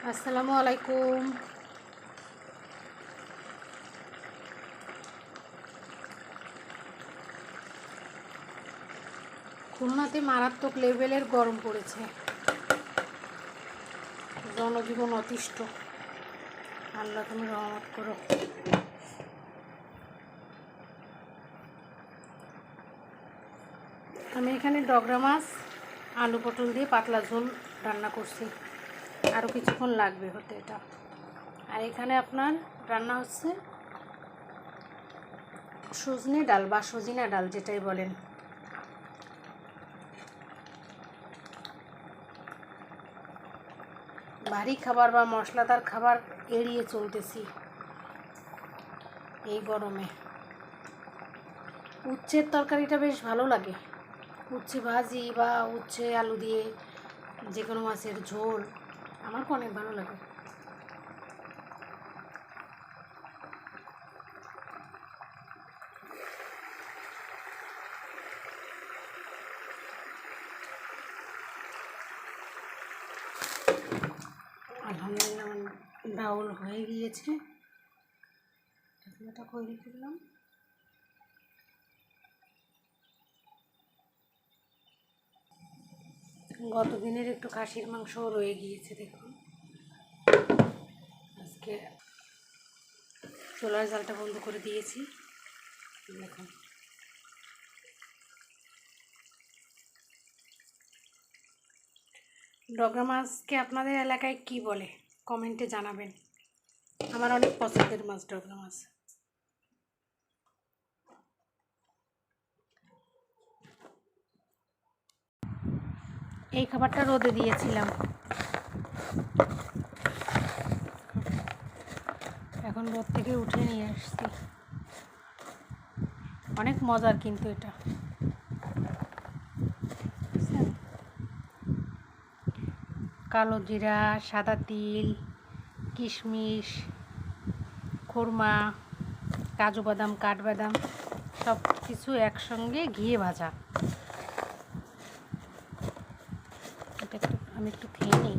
আসসালামু আলাইকুম। খুলনাতে মারাত্মক লেভেলের গরম পড়েছে, জনজীবন অতিষ্ঠ। আল্লাহ তুমি রহমত করো। আমি এখানে ডগরা মাছ আলু পটল দিয়ে পাতলা ঝোল রান্না করছি, আরও কিছুক্ষণ লাগবে হতে এটা। আর এখানে আপনার রান্না হচ্ছে সজনে ডাল বা সজিনা ডাল যেটাই বলেন। ভারী খাবার বা মশলাদার খাবার এড়িয়ে চলতেছি এই গরমে। উচ্ছের তরকারিটা বেশ ভালো লাগে, উচ্ছে ভাজি বা উচ্ছে আলু দিয়ে যে কোনো মাছের ঝোল আমার অনেক ভালো লাগে। আলহামদুলিল্লাহ ডাউল হয়ে গিয়েছে, ঢাকনাটা করে রেখে দিলাম। গত দিনের একটু খাসির মাংস রয়ে গিয়েছে, দেখুন। আজকে চুলার জালটা বন্ধ করে দিয়েছি, দেখুন। ডগরা মাছকে আপনাদের এলাকায় কি বলে কমেন্টে জানাবেন। আমার অনেক পছন্দের মাছ ডগরা মাছ। এই খাবারটা রোদে দিয়েছিলাম, এখন রোদ থেকে উঠে নিয়ে আসছি। অনেক মজার কিন্তু এটা। কালো জিরা, সাদা তিল, কিশমিশ, খুরমা, কাজু বাদাম, কাঠবাদাম সব কিছু একসঙ্গে ঘিয়ে ভাজা। এটা আমি একটু খেয়ে নিই।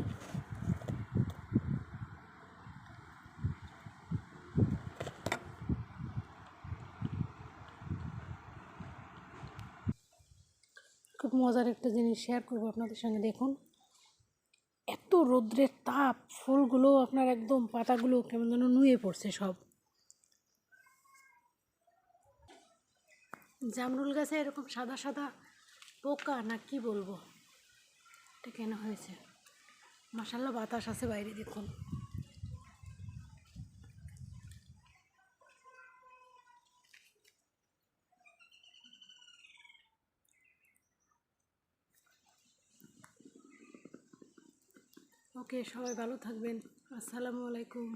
খুব মজার একটা জিনিস শেয়ার করবো আপনাদের সঙ্গে। দেখুন, এত রৌদ্রের তাপ, ফুলগুলো আপনার একদম পাতাগুলো কেমন যেন নুয়ে পড়ছে সব। জামরুল গাছে এরকম সাদা সাদা পোকা না কি বলবো, এটা কেন হয়েছে? মাশাআল্লাহ বাতাস আছে বাইরে, দেখুন। ওকে, সবাই ভালো থাকবেন। আসসালামু আলাইকুম।